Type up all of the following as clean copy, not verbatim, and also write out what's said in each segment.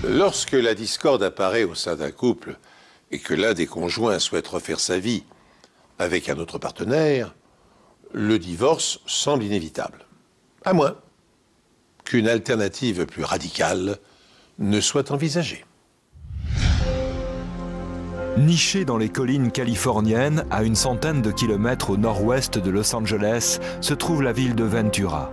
Lorsque la discorde apparaît au sein d'un couple et que l'un des conjoints souhaite refaire sa vie avec un autre partenaire, le divorce semble inévitable. À moins qu'une alternative plus radicale ne soit envisagée. Nichée dans les collines californiennes, à une centaine de kilomètres au nord-ouest de Los Angeles, se trouve la ville de Ventura.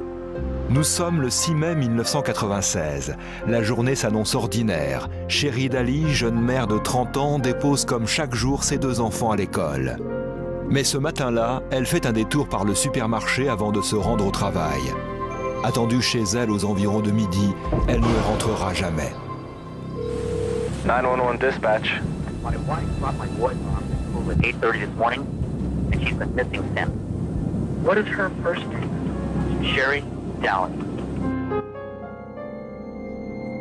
Nous sommes le 6 mai 1996. La journée s'annonce ordinaire. Sherry Daly, jeune mère de 30 ans, dépose comme chaque jour ses 2 enfants à l'école. Mais ce matin-là, elle fait un détour par le supermarché avant de se rendre au travail. Attendue chez elle aux environs de midi, elle ne rentrera jamais. 911 dispatch. My wife brought my boy-in-law at 8:30 this morning, and she's been missing since. What is her first name? Sherry Daly.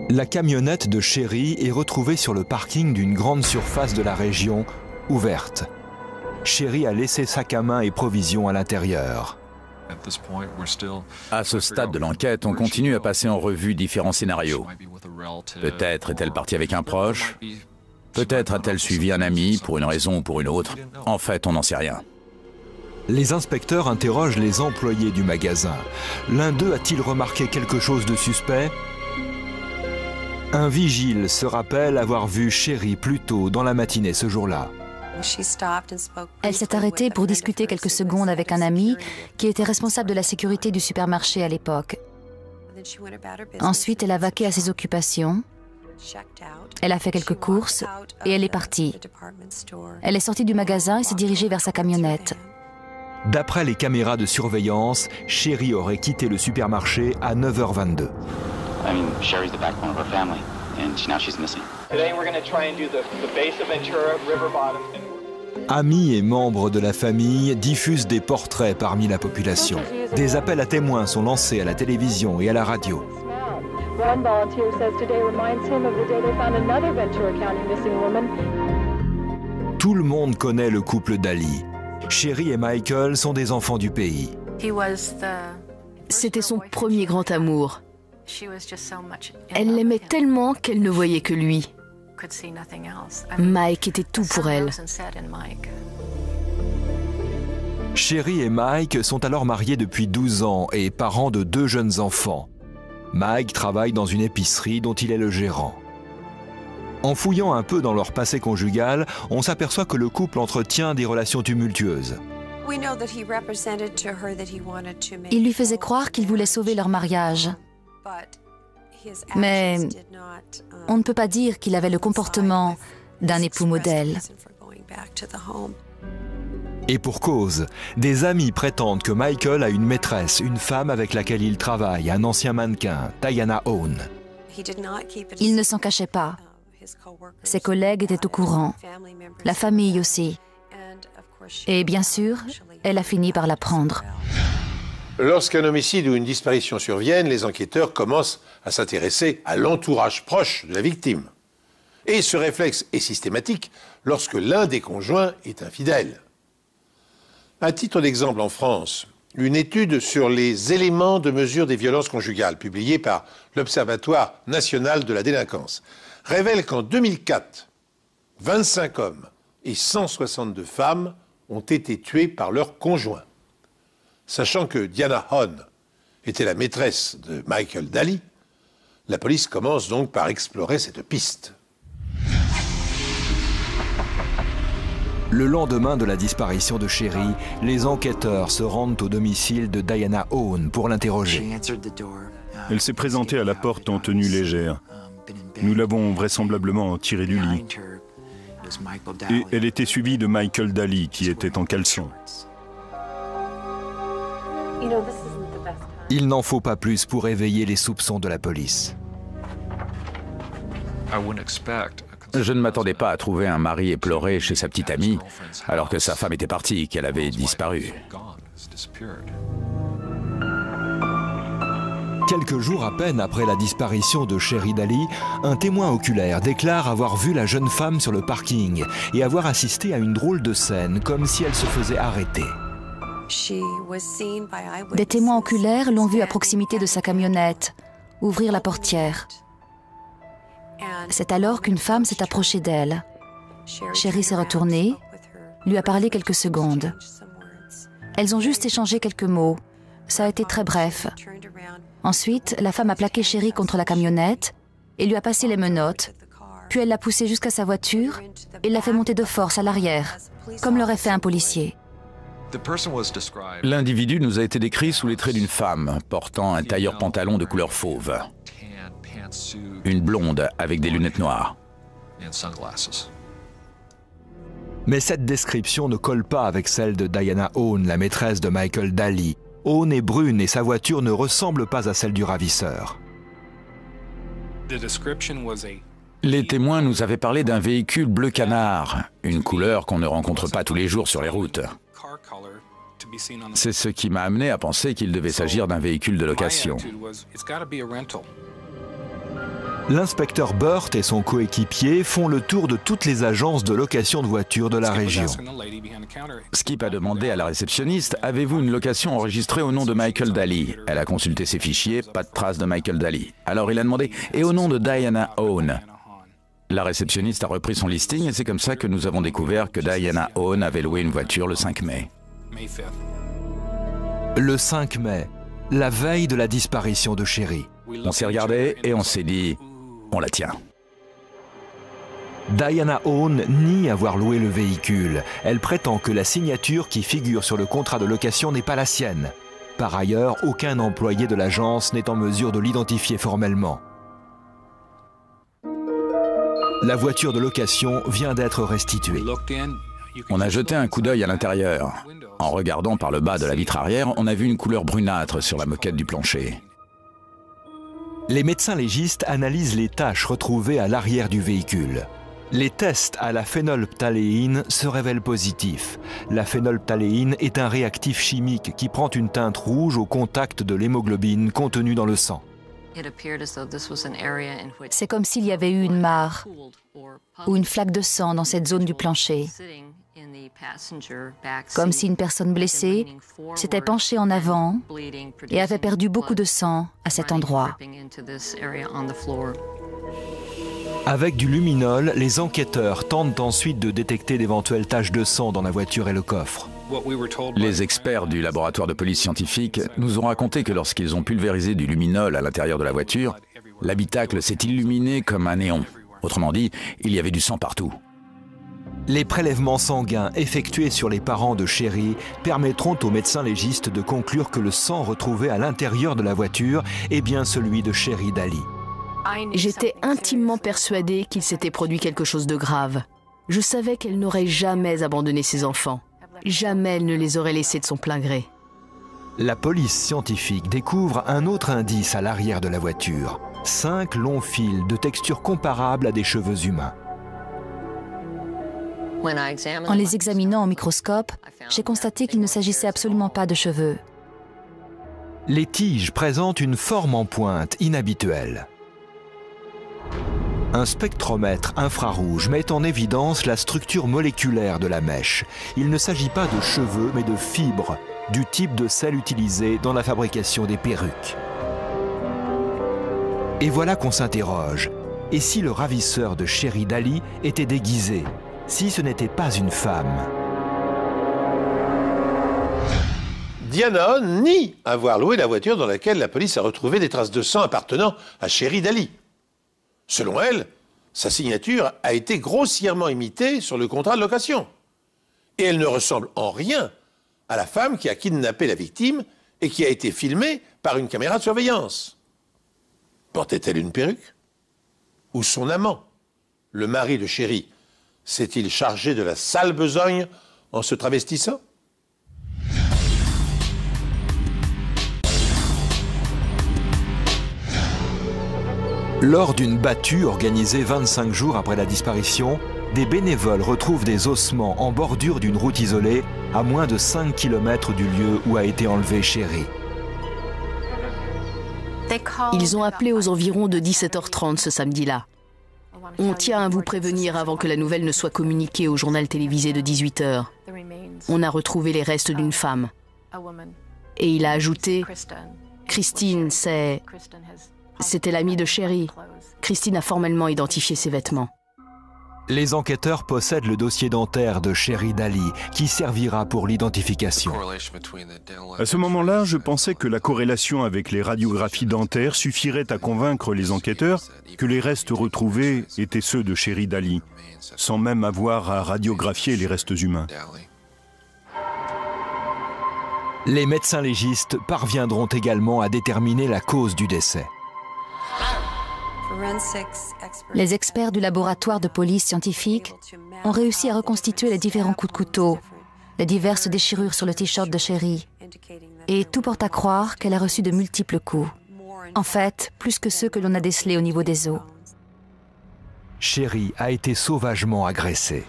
La camionnette de Sherry est retrouvée sur le parking d'une grande surface de la région, ouverte. Sherry a laissé sac à main et provisions à l'intérieur. À ce stade de l'enquête, on continue à passer en revue différents scénarios. Peut-être est-elle partie avec un proche, peut-être a-t-elle suivi un ami pour une raison ou pour une autre. En fait, on n'en sait rien. Les inspecteurs interrogent les employés du magasin. L'un d'eux a-t-il remarqué quelque chose de suspect? Un vigile se rappelle avoir vu Sherry plus tôt dans la matinée ce jour-là. Elle s'est arrêtée pour discuter quelques secondes avec un ami qui était responsable de la sécurité du supermarché à l'époque. Ensuite, elle a vaqué à ses occupations. Elle a fait quelques courses et elle est partie. Elle est sortie du magasin et s'est dirigée vers sa camionnette. D'après les caméras de surveillance, Sherry aurait quitté le supermarché à 9h22. Sherry's the backbone of our family, and now she's missing. Today we're going to try and do the base of Ventura, river bottom. Amis et membres de la famille diffusent des portraits parmi la population. Des appels à témoins sont lancés à la télévision et à la radio. One volunteer says today reminds him of the day they found another Ventura County missing woman. Tout le monde connaît le couple Daly. Sherry et Michael sont des enfants du pays. C'était son premier grand amour. Elle l'aimait tellement qu'elle ne voyait que lui. Mike était tout pour elle. Sherry et Mike sont alors mariés depuis 12 ans et parents de 2 jeunes enfants. Mike travaille dans une épicerie dont il est le gérant. En fouillant un peu dans leur passé conjugal, on s'aperçoit que le couple entretient des relations tumultueuses. Il lui faisait croire qu'il voulait sauver leur mariage. Mais on ne peut pas dire qu'il avait le comportement d'un époux modèle. Et pour cause, des amis prétendent que Michael a une maîtresse, une femme avec laquelle il travaille, un ancien mannequin, Diana Owen. Il ne s'en cachait pas. Ses collègues étaient au courant, la famille aussi. Et bien sûr, elle a fini par l'apprendre. Lorsqu'un homicide ou une disparition surviennent, les enquêteurs commencent à s'intéresser à l'entourage proche de la victime. Et ce réflexe est systématique lorsque l'un des conjoints est infidèle. À titre d'exemple, en France, une étude sur les éléments de mesure des violences conjugales, publiée par l'Observatoire national de la délinquance, révèle qu'en 2004, 25 hommes et 162 femmes ont été tués par leur conjoint. Sachant que Diana Owen était la maîtresse de Michael Daly, la police commence donc par explorer cette piste. Le lendemain de la disparition de Sherry, les enquêteurs se rendent au domicile de Diana Owen pour l'interroger. Elle s'est présentée à la porte en tenue légère. Nous l'avons vraisemblablement tirée du lit. Et elle était suivie de Michael Daly qui était en caleçon. Il n'en faut pas plus pour éveiller les soupçons de la police. Je ne m'attendais pas à trouver un mari éploré chez sa petite amie, alors que sa femme était partie, qu'elle avait disparu. Quelques jours à peine après la disparition de Sherry Daly, un témoin oculaire déclare avoir vu la jeune femme sur le parking et avoir assisté à une drôle de scène, comme si elle se faisait arrêter. Des témoins oculaires l'ont vue à proximité de sa camionnette, ouvrir la portière. C'est alors qu'une femme s'est approchée d'elle. Sherry s'est retournée, lui a parlé quelques secondes. Elles ont juste échangé quelques mots. Ça a été très bref. Ensuite, la femme a plaqué Sherry contre la camionnette et lui a passé les menottes. Puis elle l'a poussée jusqu'à sa voiture et l'a fait monter de force à l'arrière, comme l'aurait fait un policier. L'individu nous a été décrit sous les traits d'une femme portant un tailleur-pantalon de couleur fauve. Une blonde avec des lunettes noires. Mais cette description ne colle pas avec celle de Diana Owen, la maîtresse de Michael Daly. Owen est brune et sa voiture ne ressemble pas à celle du ravisseur. Les témoins nous avaient parlé d'un véhicule bleu canard, une couleur qu'on ne rencontre pas tous les jours sur les routes. C'est ce qui m'a amené à penser qu'il devait s'agir d'un véhicule de location. L'inspecteur Burt et son coéquipier font le tour de toutes les agences de location de voitures de la région. Skip a demandé à la réceptionniste « Avez-vous une location enregistrée au nom de Michael Daly ?» Elle a consulté ses fichiers, pas de trace de Michael Daly. Alors il a demandé « Et au nom de Diana Owen ?» La réceptionniste a repris son listing et c'est comme ça que nous avons découvert que Diana Owen avait loué une voiture le 5 mai. Le 5 mai, la veille de la disparition de Sherry. On s'est regardé et on s'est dit « On la tient ». Diana Owen nie avoir loué le véhicule. Elle prétend que la signature qui figure sur le contrat de location n'est pas la sienne. Par ailleurs, aucun employé de l'agence n'est en mesure de l'identifier formellement. La voiture de location vient d'être restituée. On a jeté un coup d'œil à l'intérieur. En regardant par le bas de la vitre arrière, on a vu une couleur brunâtre sur la moquette du plancher. Les médecins légistes analysent les taches retrouvées à l'arrière du véhicule. Les tests à la phénolphtaléine se révèlent positifs. La phénolphtaléine est un réactif chimique qui prend une teinte rouge au contact de l'hémoglobine contenue dans le sang. C'est comme s'il y avait eu une mare ou une flaque de sang dans cette zone du plancher. Comme si une personne blessée s'était penchée en avant et avait perdu beaucoup de sang à cet endroit. Avec du luminol, les enquêteurs tentent ensuite de détecter d'éventuelles taches de sang dans la voiture et le coffre. Les experts du laboratoire de police scientifique nous ont raconté que lorsqu'ils ont pulvérisé du luminol à l'intérieur de la voiture, l'habitacle s'est illuminé comme un néon. Autrement dit, il y avait du sang partout. Les prélèvements sanguins effectués sur les parents de Sherry permettront aux médecins légistes de conclure que le sang retrouvé à l'intérieur de la voiture est bien celui de Sherry Daly. J'étais intimement persuadée qu'il s'était produit quelque chose de grave. Je savais qu'elle n'aurait jamais abandonné ses enfants. Jamais elle ne les aurait laissés de son plein gré. La police scientifique découvre un autre indice à l'arrière de la voiture. 5 longs fils de texture comparable à des cheveux humains. En les examinant au microscope, j'ai constaté qu'il ne s'agissait absolument pas de cheveux. Les tiges présentent une forme en pointe inhabituelle. Un spectromètre infrarouge met en évidence la structure moléculaire de la mèche. Il ne s'agit pas de cheveux, mais de fibres, du type de sel utilisé dans la fabrication des perruques. Et voilà qu'on s'interroge. Et si le ravisseur de Sherry Daly était déguisé? Si ce n'était pas une femme? Diana nie avoir loué la voiture dans laquelle la police a retrouvé des traces de sang appartenant à Sherry Daly. Selon elle, sa signature a été grossièrement imitée sur le contrat de location. Et elle ne ressemble en rien à la femme qui a kidnappé la victime et qui a été filmée par une caméra de surveillance. Portait-elle une perruque? Ou son amant, le mari de Sherry, s'est-il chargé de la sale besogne en se travestissant? Lors d'une battue organisée 25 jours après la disparition, des bénévoles retrouvent des ossements en bordure d'une route isolée à moins de 5 km du lieu où a été enlevée Sherry. Ils ont appelé aux environs de 17h30 ce samedi-là. On tient à vous prévenir avant que la nouvelle ne soit communiquée au journal télévisé de 18h. On a retrouvé les restes d'une femme. Et il a ajouté « Christine, c'est... » C'était l'ami de Sherry. Christine a formellement identifié ses vêtements. Les enquêteurs possèdent le dossier dentaire de Sherry Daly, qui servira pour l'identification. À ce moment-là, je pensais que la corrélation avec les radiographies dentaires suffirait à convaincre les enquêteurs que les restes retrouvés étaient ceux de Sherry Daly, sans même avoir à radiographier les restes humains. Les médecins légistes parviendront également à déterminer la cause du décès. Les experts du laboratoire de police scientifique ont réussi à reconstituer les différents coups de couteau, les diverses déchirures sur le t-shirt de Sherry. Et tout porte à croire qu'elle a reçu de multiples coups. En fait, plus que ceux que l'on a décelés au niveau des os. Sherry a été sauvagement agressée.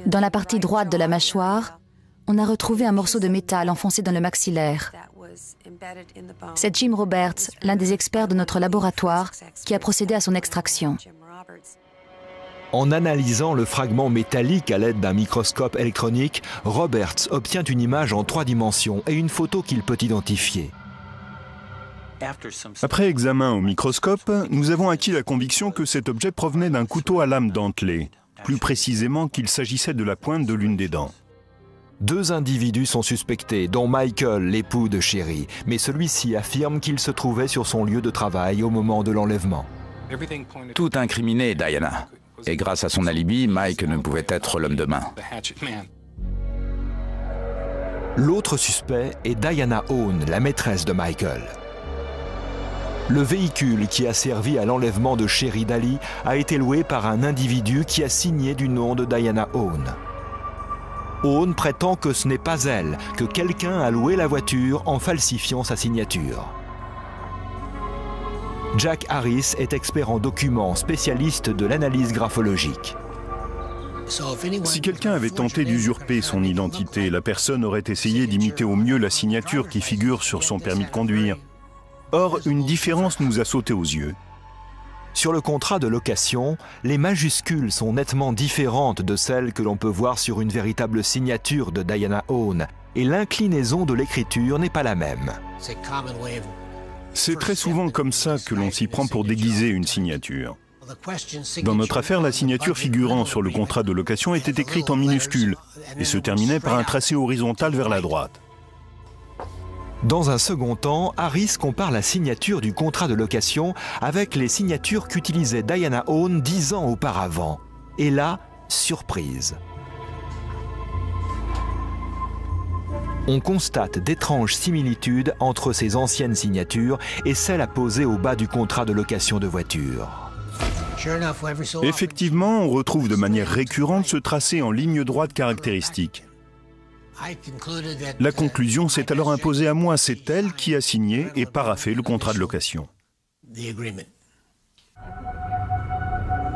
Dans la partie droite de la mâchoire, on a retrouvé un morceau de métal enfoncé dans le maxillaire. C'est Jim Roberts, l'un des experts de notre laboratoire, qui a procédé à son extraction. En analysant le fragment métallique à l'aide d'un microscope électronique, Roberts obtient une image en 3 dimensions et une photo qu'il peut identifier. Après examen au microscope, nous avons acquis la conviction que cet objet provenait d'un couteau à lame dentelée, plus précisément qu'il s'agissait de la pointe de l'une des dents. 2 individus sont suspectés, dont Michael, l'époux de Sherry, mais celui-ci affirme qu'il se trouvait sur son lieu de travail au moment de l'enlèvement. Tout incriminait Diana. Et grâce à son alibi, Mike ne pouvait être l'homme de main. L'autre suspect est Diana Owen, la maîtresse de Michael. Le véhicule qui a servi à l'enlèvement de Sherry Daly a été loué par un individu qui a signé du nom de Diana Owen. Owen prétend que ce n'est pas elle, que quelqu'un a loué la voiture en falsifiant sa signature. Jack Harris est expert en documents, spécialiste de l'analyse graphologique. Si quelqu'un avait tenté d'usurper son identité, la personne aurait essayé d'imiter au mieux la signature qui figure sur son permis de conduire. Or, une différence nous a sauté aux yeux. Sur le contrat de location, les majuscules sont nettement différentes de celles que l'on peut voir sur une véritable signature de Diana Owen, et l'inclinaison de l'écriture n'est pas la même. C'est très souvent comme ça que l'on s'y prend pour déguiser une signature. Dans notre affaire, la signature figurant sur le contrat de location était écrite en minuscules et se terminait par un tracé horizontal vers la droite. Dans un second temps, Harris compare la signature du contrat de location avec les signatures qu'utilisait Diana Owen 10 ans auparavant. Et là, surprise. On constate d'étranges similitudes entre ces anciennes signatures et celles apposées au bas du contrat de location de voiture. Effectivement, on retrouve de manière récurrente ce tracé en ligne droite caractéristique. La conclusion s'est alors imposée à moi, c'est elle qui a signé et paraphé le contrat de location.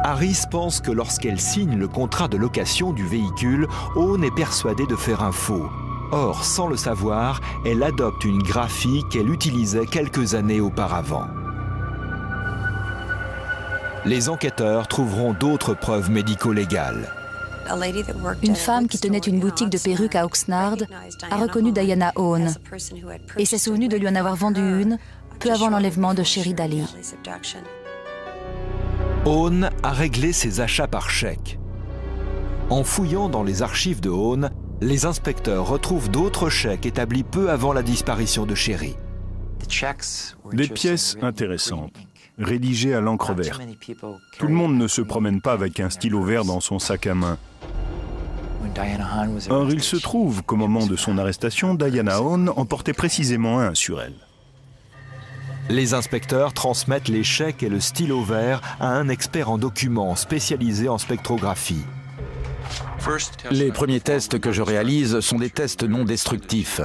Harris pense que lorsqu'elle signe le contrat de location du véhicule, Owen est persuadée de faire un faux. Or, sans le savoir, elle adopte une graphie qu'elle utilisait quelques années auparavant. Les enquêteurs trouveront d'autres preuves médico-légales. Une femme qui tenait une boutique de perruques à Oxnard a reconnu Diana Owen et s'est souvenue de lui en avoir vendu une peu avant l'enlèvement de Sherry Daly. Owen a réglé ses achats par chèque. En fouillant dans les archives de Owen, les inspecteurs retrouvent d'autres chèques établis peu avant la disparition de Sherry. Des pièces intéressantes, rédigées à l'encre verte. Tout le monde ne se promène pas avec un stylo vert dans son sac à main. Or, il se trouve qu'au moment de son arrestation, Diana Owen en portait précisément un sur elle. Les inspecteurs transmettent les chèques et le stylo vert à un expert en documents spécialisé en spectrographie. Les premiers tests que je réalise sont des tests non destructifs.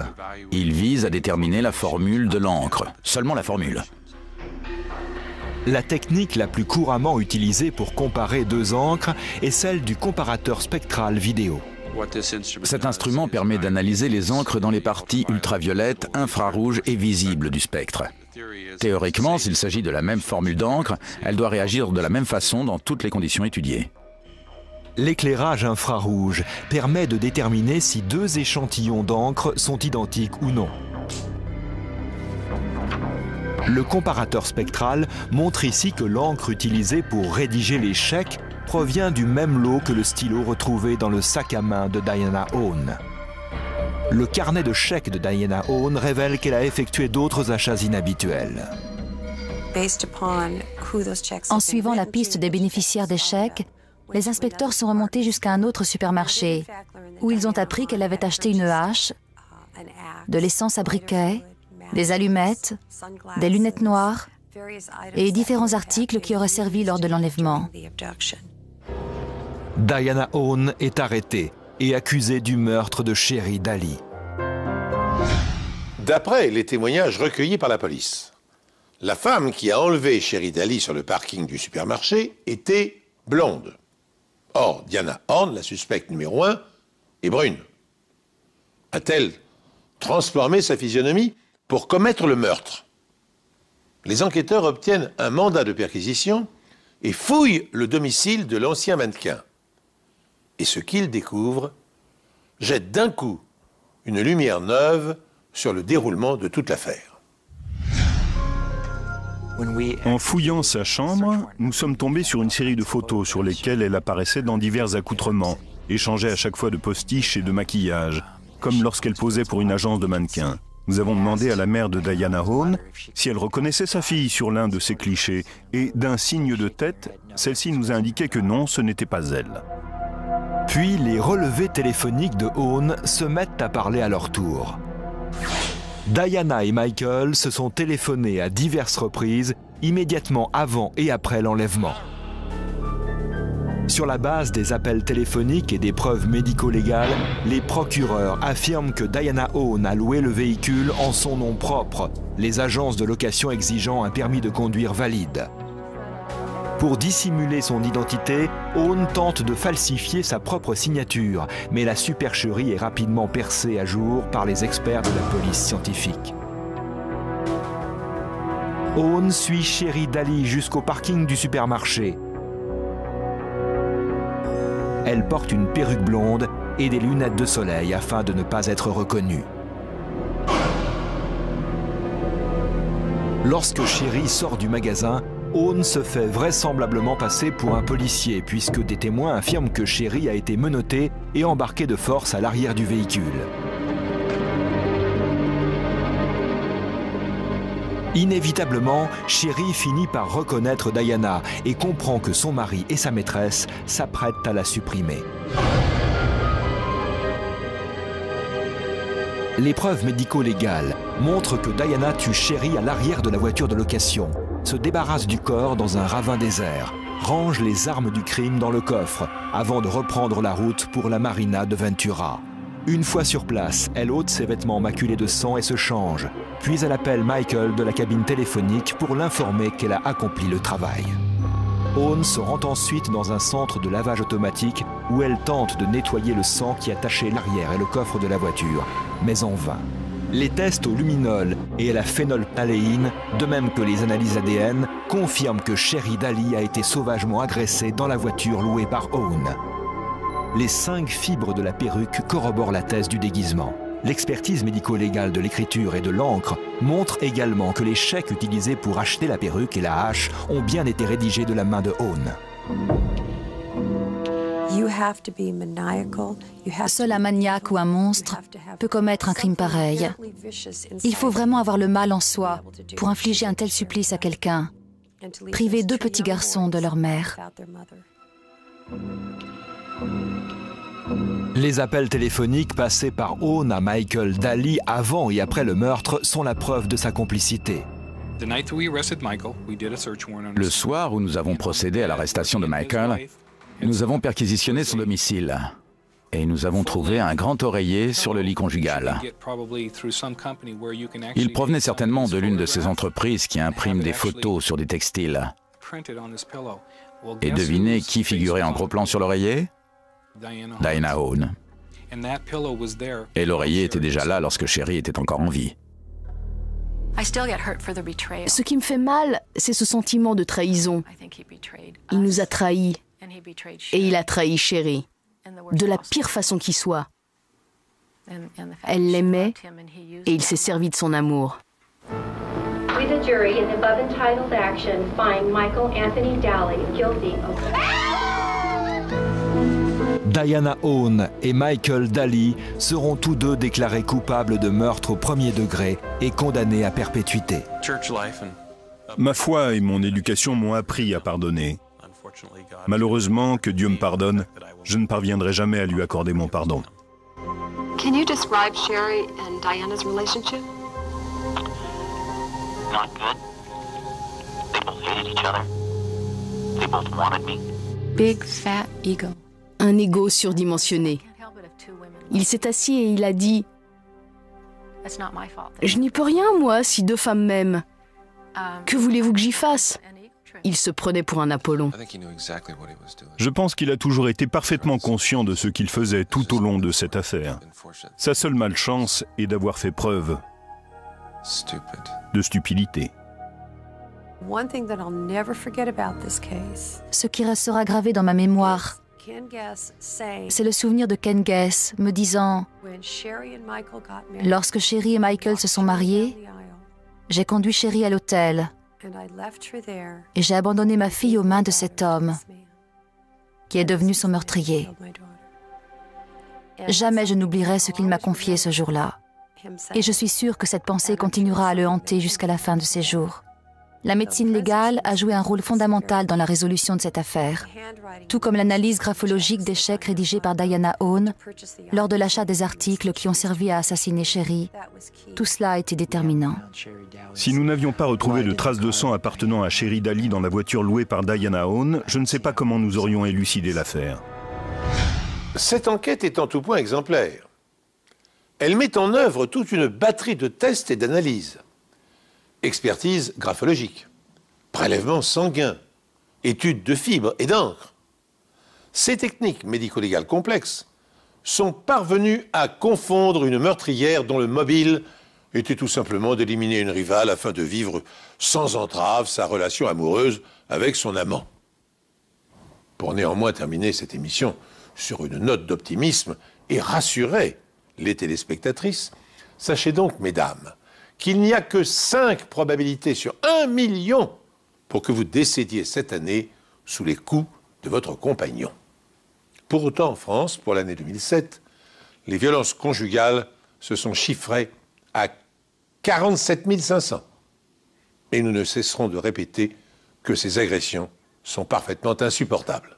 Ils visent à déterminer la formule de l'encre, seulement la formule. La technique la plus couramment utilisée pour comparer 2 encres est celle du comparateur spectral vidéo. Cet instrument permet d'analyser les encres dans les parties ultraviolettes, infrarouges et visibles du spectre. Théoriquement, s'il s'agit de la même formule d'encre, elle doit réagir de la même façon dans toutes les conditions étudiées. L'éclairage infrarouge permet de déterminer si 2 échantillons d'encre sont identiques ou non. Le comparateur spectral montre ici que l'encre utilisée pour rédiger les chèques provient du même lot que le stylo retrouvé dans le sac à main de Diana Owen. Le carnet de chèques de Diana Owen révèle qu'elle a effectué d'autres achats inhabituels. En suivant la piste des bénéficiaires des chèques, les inspecteurs sont remontés jusqu'à un autre supermarché où ils ont appris qu'elle avait acheté une hache, de l'essence à briquet, des allumettes, des lunettes noires et différents articles qui auraient servi lors de l'enlèvement. Diana Owen est arrêtée et accusée du meurtre de Sherry Daly. D'après les témoignages recueillis par la police, la femme qui a enlevé Sherry Daly sur le parking du supermarché était blonde. Or, Diana Owen, la suspecte numéro 1, est brune. A-t-elle transformé sa physionomie pour commettre le meurtre? Les enquêteurs obtiennent un mandat de perquisition et fouillent le domicile de l'ancien mannequin. Et ce qu'ils découvrent jette d'un coup une lumière neuve sur le déroulement de toute l'affaire. En fouillant sa chambre, nous sommes tombés sur une série de photos sur lesquelles elle apparaissait dans divers accoutrements, et changeait à chaque fois de postiche et de maquillage, comme lorsqu'elle posait pour une agence de mannequins. Nous avons demandé à la mère de Diana Owen si elle reconnaissait sa fille sur l'un de ces clichés, et d'un signe de tête, celle-ci nous a indiqué que non, ce n'était pas elle. Puis les relevés téléphoniques de Owen se mettent à parler à leur tour. Diana et Michael se sont téléphonés à diverses reprises, immédiatement avant et après l'enlèvement. Sur la base des appels téléphoniques et des preuves médico-légales, les procureurs affirment que Diana Owen a loué le véhicule en son nom propre, les agences de location exigeant un permis de conduire valide. Pour dissimuler son identité, Owen tente de falsifier sa propre signature, mais la supercherie est rapidement percée à jour par les experts de la police scientifique. Owen suit Sherry Daly jusqu'au parking du supermarché. Elle porte une perruque blonde et des lunettes de soleil afin de ne pas être reconnue. Lorsque Sherry sort du magasin, Owen se fait vraisemblablement passer pour un policier puisque des témoins affirment que Sherry a été menottée et embarquée de force à l'arrière du véhicule. Inévitablement, Sherry finit par reconnaître Diana et comprend que son mari et sa maîtresse s'apprêtent à la supprimer. Les preuves médico-légales montrent que Diana tue Sherry à l'arrière de la voiture de location, se débarrasse du corps dans un ravin désert, range les armes du crime dans le coffre avant de reprendre la route pour la marina de Ventura. Une fois sur place, elle ôte ses vêtements maculés de sang et se change, puis elle appelle Michael de la cabine téléphonique pour l'informer qu'elle a accompli le travail. Owen se rend ensuite dans un centre de lavage automatique où elle tente de nettoyer le sang qui a taché l'arrière et le coffre de la voiture, mais en vain. Les tests au luminol et à la phénolphtaléine, de même que les analyses ADN, confirment que Sherry Daly a été sauvagement agressée dans la voiture louée par Owen. Les 5 fibres de la perruque corroborent la thèse du déguisement. L'expertise médico-légale de l'écriture et de l'encre montre également que les chèques utilisés pour acheter la perruque et la hache ont bien été rédigés de la main de Owen. Seul un maniaque ou un monstre peut commettre un crime pareil. Il faut vraiment avoir le mal en soi pour infliger un tel supplice à quelqu'un, priver 2 petits garçons de leur mère. Les appels téléphoniques passés par Owen à Michael Daly avant et après le meurtre sont la preuve de sa complicité. Le soir où nous avons procédé à l'arrestation de Michael, nous avons perquisitionné son domicile et nous avons trouvé un grand oreiller sur le lit conjugal. Il provenait certainement de l'une de ces entreprises qui impriment des photos sur des textiles. Et devinez qui figurait en gros plan sur l'oreiller? Diana Owen. Et l'oreiller était déjà là lorsque Sherry était encore en vie. Ce qui me fait mal, c'est ce sentiment de trahison. Il nous a trahis et il a trahi Sherry, de la pire façon qui soit. Elle l'aimait et il s'est servi de son amour. did a jury in the above entitled action find Michael Anthony Daly guilty of... Diana Own et Michael Daly seront tous deux déclarés coupables de meurtre au premier degré et condamnés à perpétuité. Ma foi et mon éducation m'ont appris à pardonner. Malheureusement, que Dieu me pardonne, je ne parviendrai jamais à lui accorder mon pardon. Can you describe Sherry and Diana's relationship? Not good. They both hated each other. They both wanted me. Big fat ego. Un ego surdimensionné. Il s'est assis et il a dit « Je n'y peux rien, moi, si deux femmes m'aiment. Que voulez-vous que j'y fasse ?» Il se prenait pour un Apollon. Je pense qu'il a toujours été parfaitement conscient de ce qu'il faisait tout au long de cette affaire. Sa seule malchance est d'avoir fait preuve de stupidité. Ce qui restera gravé dans ma mémoire, c'est le souvenir de Ken Guess me disant « Lorsque Sherry et Michael se sont mariés, j'ai conduit Sherry à l'hôtel et j'ai abandonné ma fille aux mains de cet homme qui est devenu son meurtrier. Jamais je n'oublierai ce qu'il m'a confié ce jour-là. Et je suis sûre que cette pensée continuera à le hanter jusqu'à la fin de ses jours. La médecine légale a joué un rôle fondamental dans la résolution de cette affaire, tout comme l'analyse graphologique des chèques rédigés par Diana Own lors de l'achat des articles qui ont servi à assassiner Sherry. Tout cela a été déterminant. Si nous n'avions pas retrouvé de traces de sang appartenant à Sherry Daly dans la voiture louée par Diana Own, je ne sais pas comment nous aurions élucidé l'affaire. Cette enquête est en tout point exemplaire. Elle met en œuvre toute une batterie de tests et d'analyses. Expertise graphologique, prélèvement sanguin, études de fibres et d'encre. Ces techniques médico-légales complexes sont parvenues à confondre une meurtrière dont le mobile était tout simplement d'éliminer une rivale afin de vivre sans entrave sa relation amoureuse avec son amant. Pour néanmoins terminer cette émission sur une note d'optimisme et rassurer les téléspectatrices, sachez donc, mesdames, qu'il n'y a que 5 probabilités sur 1 million pour que vous décédiez cette année sous les coups de votre compagnon. Pour autant, en France, pour l'année 2007, les violences conjugales se sont chiffrées à 47 500. Et nous ne cesserons de répéter que ces agressions sont parfaitement insupportables.